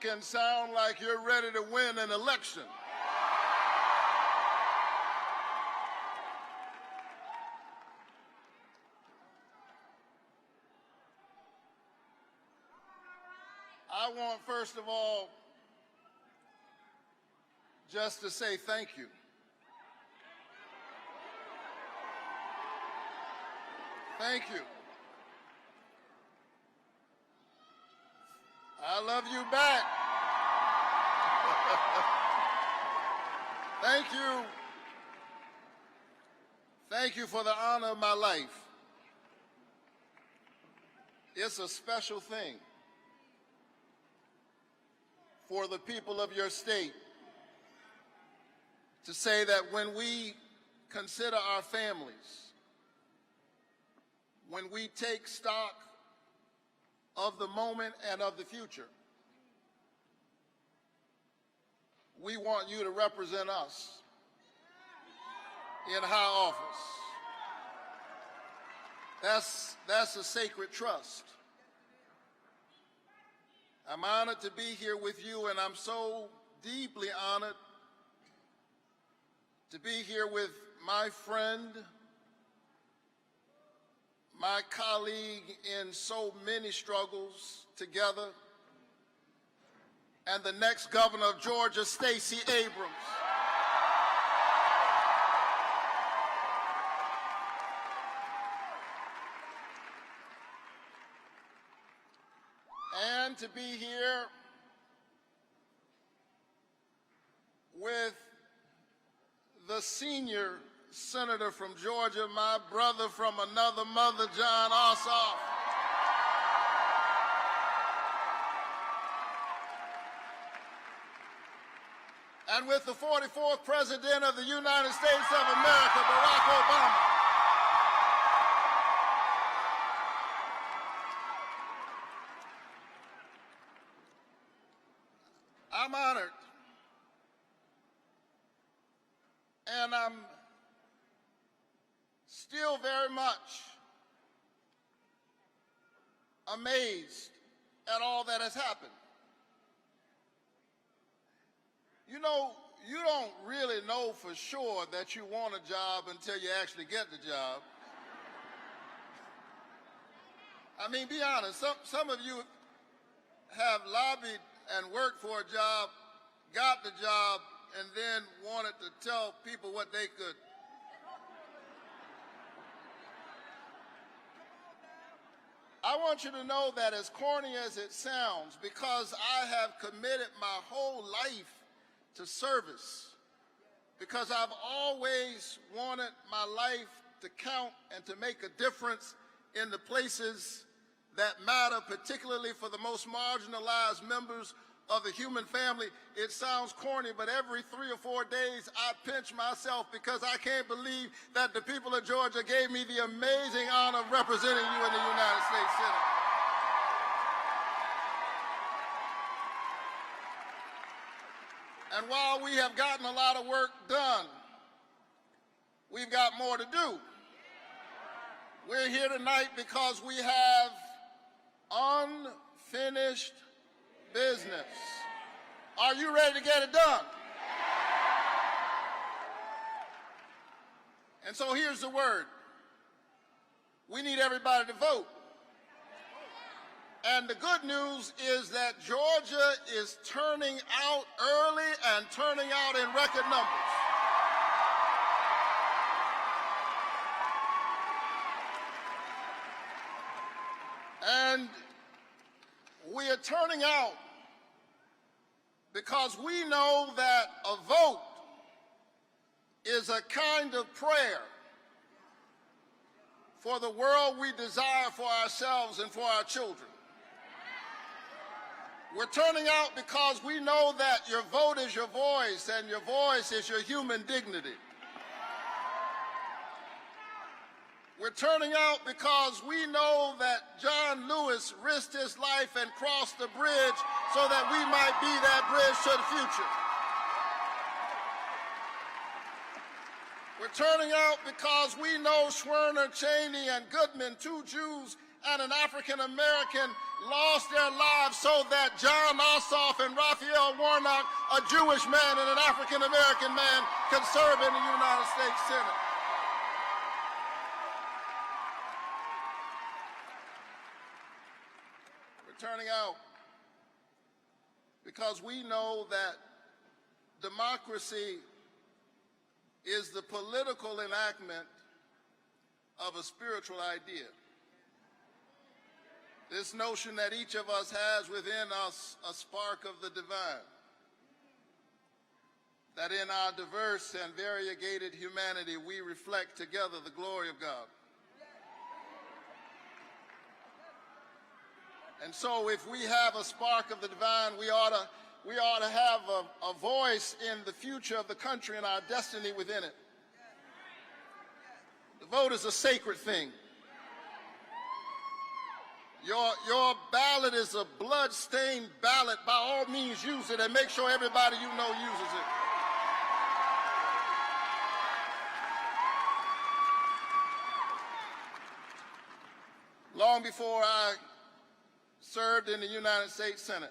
look and sound like you're ready to win an election. I want, first of all, just to say thank you. Thank you. I love you back. Thank you. Thank you for the honor of my life. It's a special thing for the people of your state to say that when we consider our families, when we take stock of the moment and of the future, we want you to represent us in high office. That's a sacred trust. I'm honored to be here with you, and I'm so deeply honored to be here with my friend, my colleague in so many struggles together, and the next governor of Georgia, Stacey Abrams. And to be here with the senior senator from Georgia, my brother from another mother, John Ossoff. And with the 44th President of the United States of America, Barack Obama. I'm honored, and I'm still very much amazed at all that has happened. You know, you don't really know for sure that you want a job until you actually get the job. I mean, be honest, some of you have lobbied and worked for a job, got the job, and then wanted to tell people what they could. I want you to know that, as corny as it sounds, because I have committed my whole life to service, because I've always wanted my life to count and to make a difference in the places that matter, particularly for the most marginalized members of the human family. It sounds corny, but every 3 or 4 days I pinch myself because I can't believe that the people of Georgia gave me the amazing honor of representing you in the United States Senate. And while we have gotten a lot of work done, we've got more to do. We're here tonight because we have unfinished business. Are you ready to get it done? And so here's the word. We need everybody to vote. And the good news is that Georgia is turning out early and turning out in record numbers. And we are turning out because we know that a vote is a kind of prayer for the world we desire for ourselves and for our children. We're turning out because we know that your vote is your voice and your voice is your human dignity. We're turning out because we know that John Lewis risked his life and crossed the bridge so that we might be that bridge to the future. We're turning out because we know Schwerner, Cheney, and Goodman, 2 Jews and an African American, lost their lives so that John Ossoff and Raphael Warnock, a Jewish man and an African-American man, can serve in the United States Senate. We're turning out because we know that democracy is the political enactment of a spiritual idea. This notion that each of us has within us a spark of the divine, that in our diverse and variegated humanity we reflect together the glory of God. And so if we have a spark of the divine, we ought to have a voice in the future of the country and our destiny within it. The vote is a sacred thing. Your ballot is a blood-stained ballot. By all means, use it and make sure everybody you know uses it. Long before I served in the United States Senate,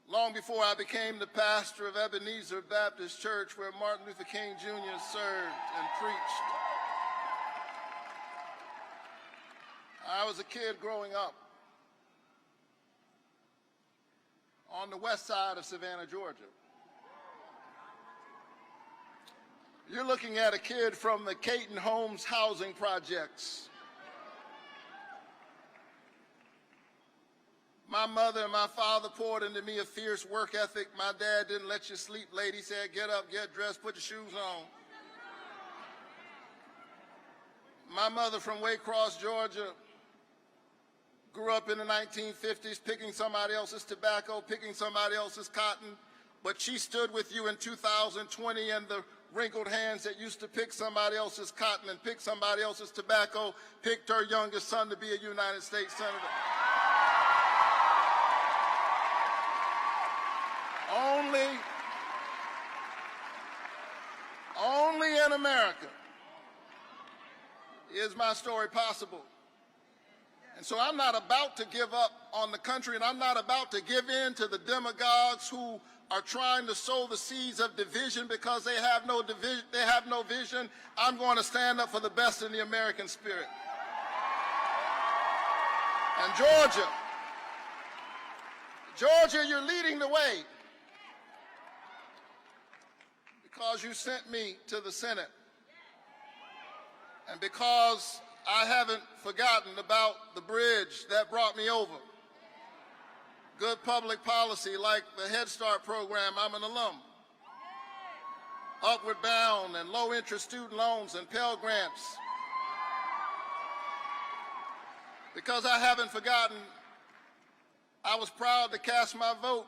long before I became the pastor of Ebenezer Baptist Church, where Martin Luther King Jr. served and preached, I was a kid growing up on the west side of Savannah, Georgia. You're looking at a kid from the Caton Homes housing projects. My mother and my father poured into me a fierce work ethic. My dad didn't let you sleep late. He said, get up, get dressed, put your shoes on. My mother from Waycross, Georgia, grew up in the 1950s picking somebody else's tobacco, picking somebody else's cotton, but she stood with you in 2020 and the wrinkled hands that used to pick somebody else's cotton and pick somebody else's tobacco picked her youngest son to be a United States Senator. Only in America is my story possible. And so I'm not about to give up on the country, and I'm not about to give in to the demagogues who are trying to sow the seeds of division because they have no vision. I'm going to stand up for the best in the American spirit. And Georgia, you're leading the way because you sent me to the Senate and because I haven't forgotten about the bridge that brought me over. Good public policy like the Head Start program, I'm an alum. Upward Bound and low-interest student loans and Pell Grants. Because I haven't forgotten, I was proud to cast my vote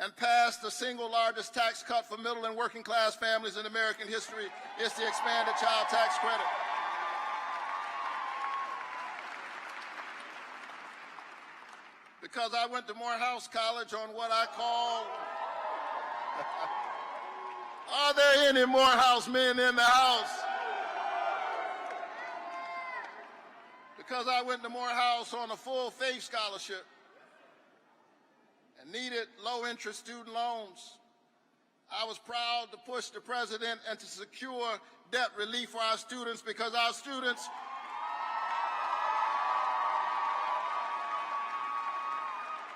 and pass the single largest tax cut for middle and working class families in American history. It's the expanded child tax credit. Because I went to Morehouse College on what I call, are there any Morehouse men in the house? Because I went to Morehouse on a full faith scholarship and needed low-interest student loans, I was proud to push the president and to secure debt relief for our students because our students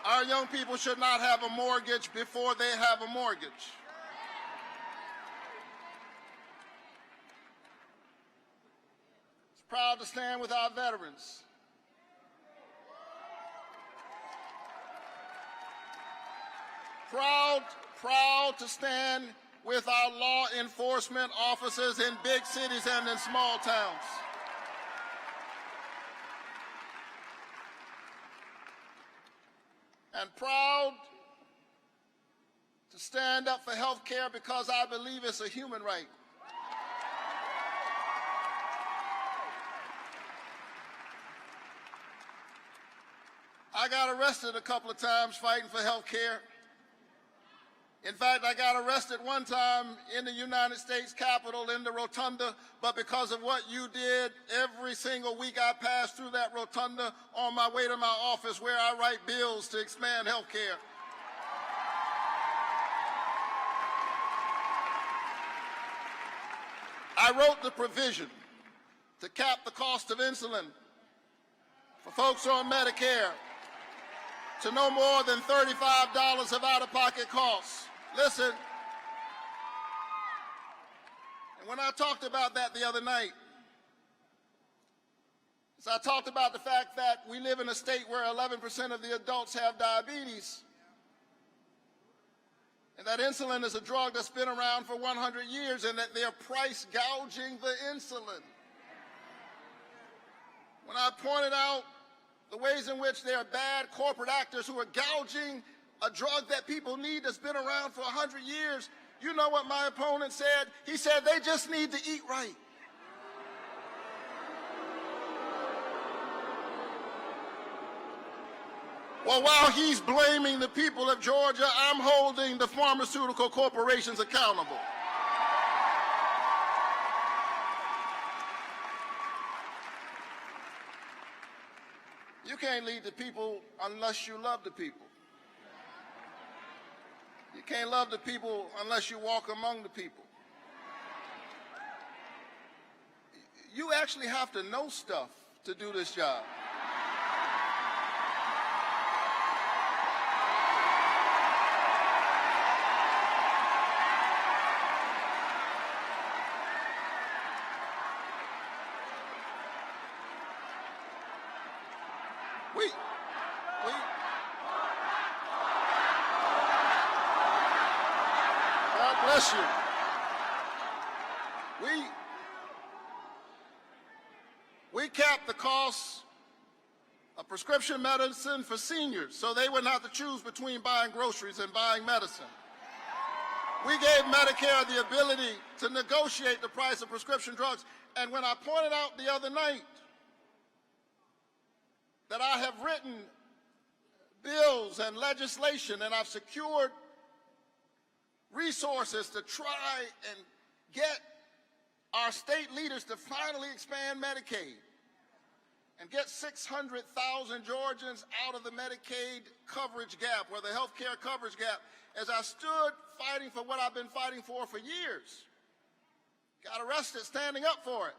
our young people should not have a mortgage before they have a mortgage. It's proud to stand with our veterans. Proud to stand with our law enforcement officers in big cities and in small towns. And proud to stand up for health care because I believe it's a human right. I got arrested a couple of times fighting for health care. In fact, I got arrested one time in the United States Capitol in the rotunda, but because of what you did, every single week I pass through that rotunda on my way to my office where I write bills to expand health care. I wrote the provision to cap the cost of insulin for folks on Medicare to no more than $35 of out-of-pocket costs. Listen, and when I talked about that the other night, as I talked about the fact that we live in a state where 11% of the adults have diabetes, and that insulin is a drug that's been around for 100 years, and that they're price gouging the insulin. When I pointed out the ways in which there are bad corporate actors who are gouging a drug that people need that's been around for 100 years, you know what my opponent said? He said they just need to eat right. Well, while he's blaming the people of Georgia, I'm holding the pharmaceutical corporations accountable. You can't lead the people unless you love the people. You can't love the people unless you walk among the people. You actually have to know stuff to do this job. God bless you. We capped the cost of prescription medicine for seniors so they wouldn't have to choose between buying groceries and buying medicine. We gave Medicare the ability to negotiate the price of prescription drugs. And when I pointed out the other night that I have written bills and legislation and I've secured resources to try and get our state leaders to finally expand Medicaid and get 600,000 Georgians out of the Medicaid coverage gap, or the health care coverage gap, as I stood fighting for what I've been fighting for years. Got arrested standing up for it.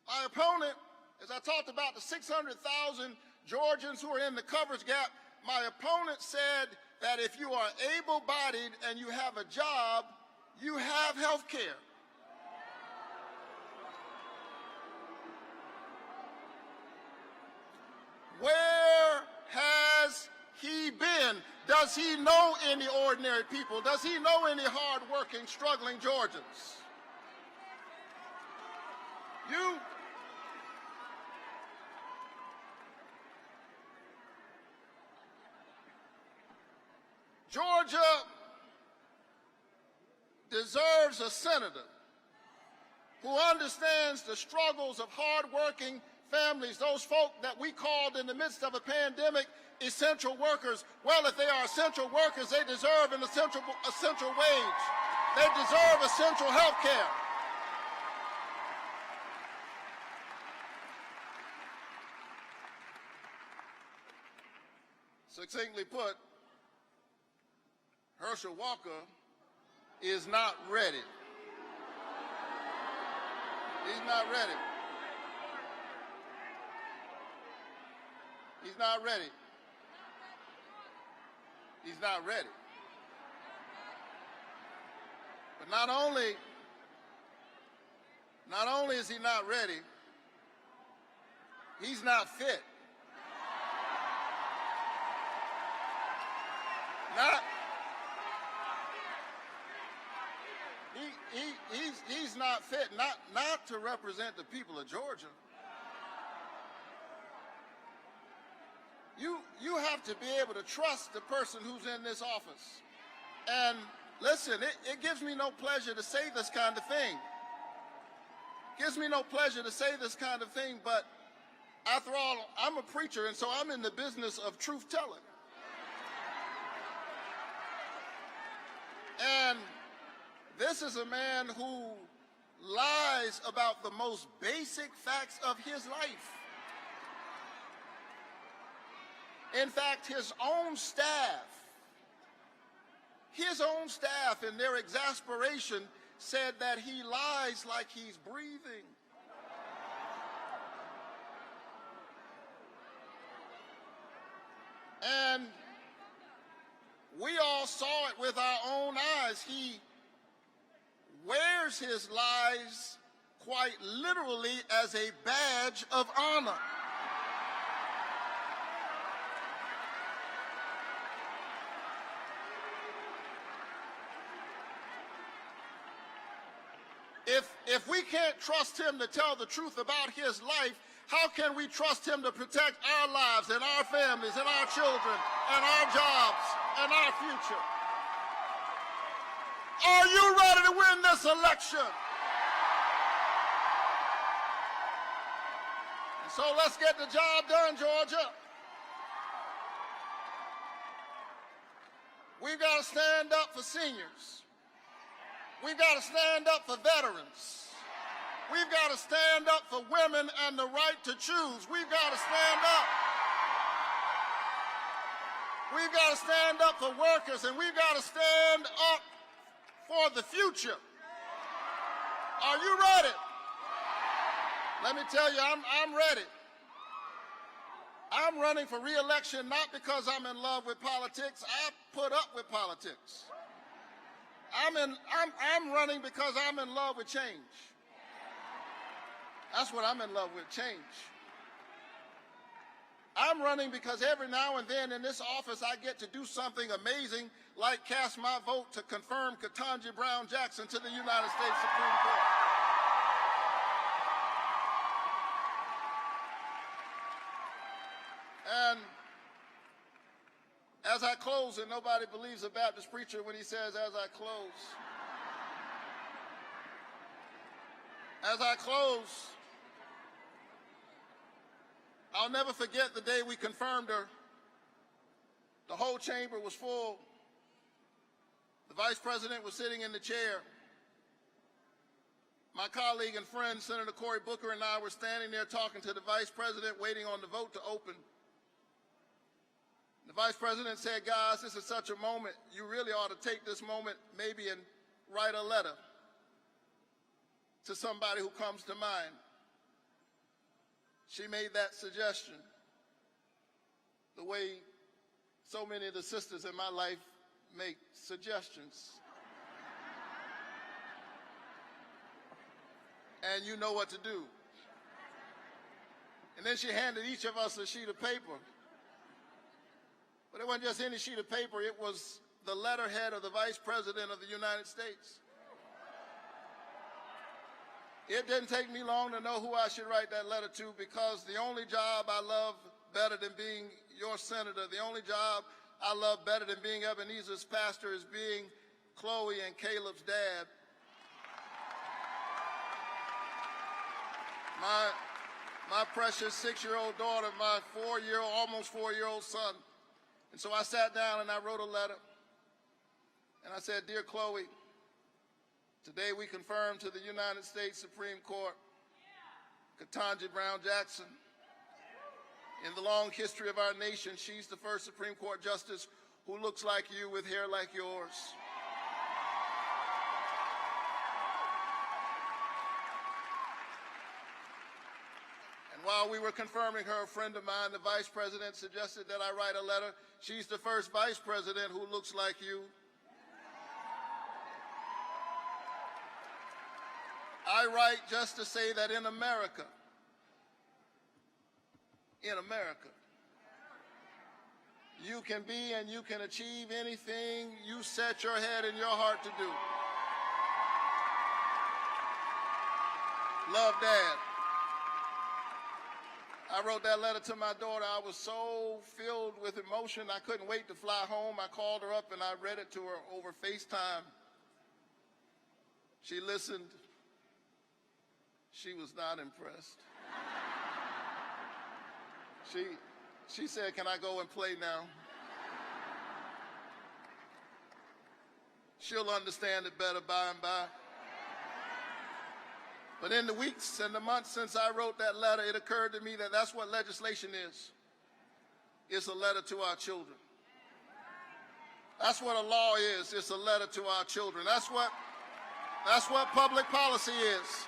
My opponent, as I talked about the 600,000 Georgians who are in the coverage gap, my opponent said that if you are able-bodied and you have a job, you have health care. Where has he been? Does he know any ordinary people? Does he know any hard-working, struggling Georgians? Georgia deserves a senator who understands the struggles of hard-working families, those folk that we called in the midst of a pandemic essential workers. Well, if they are essential workers, they deserve an essential wage. They deserve essential health care. Succinctly put, Herschel Walker is not ready. He's not ready. He's not ready. He's not ready. But not only is he not ready, he's not fit. He's not fit, not to represent the people of Georgia. You have to be able to trust the person who's in this office. And listen, it gives me no pleasure to say this kind of thing. It gives me no pleasure to say this kind of thing, but after all, I'm a preacher, and so I'm in the business of truth telling. This is a man who lies about the most basic facts of his life. In fact, his own staff in their exasperation said that he lies like he's breathing. And we all saw it with our own eyes. He wears his lies quite literally as a badge of honor. If we can't trust him to tell the truth about his life, how can we trust him to protect our lives and our families and our children and our jobs and our future? Are you ready to win this election? And so let's get the job done, Georgia. We've got to stand up for seniors. We've got to stand up for veterans. We've got to stand up for women and the right to choose. We've got to stand up. We've got to stand up for workers, and we've got to stand up for the future. Are you ready? Let me tell you, I'm ready. I'm running for re-election not because I'm in love with politics. I put up with politics. I'm running because I'm in love with change. That's what I'm in love with, change. I'm running because every now and then in this office I get to do something amazing, like cast my vote to confirm Ketanji Brown Jackson to the United States Supreme Court. And as I close, and nobody believes a Baptist preacher when he says, as I close. As I close, I'll never forget the day we confirmed her. The whole chamber was full. The vice president was sitting in the chair. My colleague and friend, Senator Cory Booker, and I were standing there talking to the vice president, waiting on the vote to open. The vice president said, guys, this is such a moment. You really ought to take this moment maybe and write a letter to somebody who comes to mind. She made that suggestion the way so many of the sisters in my life make suggestions. And you know what to do. And then she handed each of us a sheet of paper. But it wasn't just any sheet of paper, it was the letterhead of the Vice President of the United States. It didn't take me long to know who I should write that letter to, because the only job I love better than being your senator, the only job I love better than being Ebenezer's pastor is being Chloe and Caleb's dad. My precious 6-year-old daughter, my almost 4-year-old son. And so I sat down and I wrote a letter. And I said, Dear Chloe, today we confirm to the United States Supreme Court Ketanji Brown Jackson. In the long history of our nation, she's the first Supreme Court justice who looks like you with hair like yours. And while we were confirming her, a friend of mine, the vice president, suggested that I write a letter. She's the first vice president who looks like you. I write just to say that in America, you can be and you can achieve anything you set your head and your heart to do. Love, Dad. I wrote that letter to my daughter. I was so filled with emotion, I couldn't wait to fly home. I called her up and I read it to her over FaceTime. She listened. She was not impressed. She said, can I go and play now? She'll understand it better by and by. But in the weeks and the months since I wrote that letter, it occurred to me that that's what legislation is. It's a letter to our children. That's what a law is. It's a letter to our children. That's what public policy is.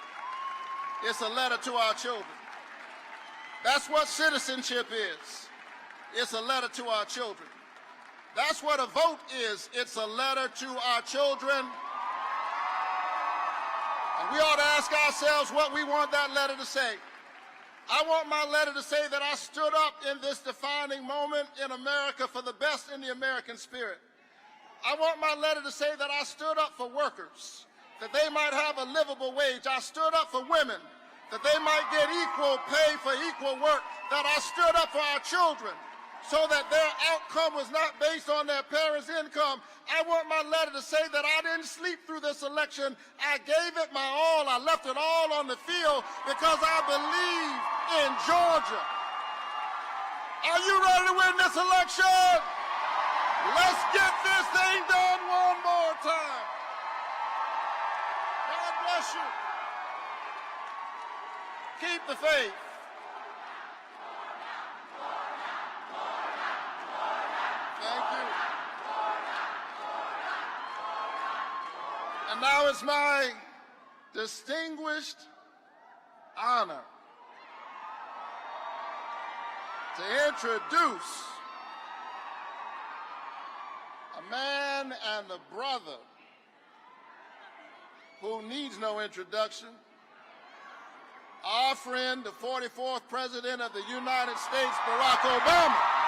It's a letter to our children. That's what citizenship is. It's a letter to our children. That's what a vote is. It's a letter to our children. And we ought to ask ourselves what we want that letter to say. I want my letter to say that I stood up in this defining moment in America for the best in the American spirit. I want my letter to say that I stood up for workers, that they might have a livable wage. I stood up for women, that they might get equal pay for equal work, that I stood up for our children so that their outcome was not based on their parents' income. I want my letter to say that I didn't sleep through this election. I gave it my all. I left it all on the field because I believe in Georgia. Are you ready to win this election? Let's get this thing done one more time. God bless you. Keep the faith. Thank you. And now it's my distinguished honor to introduce a man and a brother who needs no introduction, our friend, the 44th President of the United States, Barack Obama.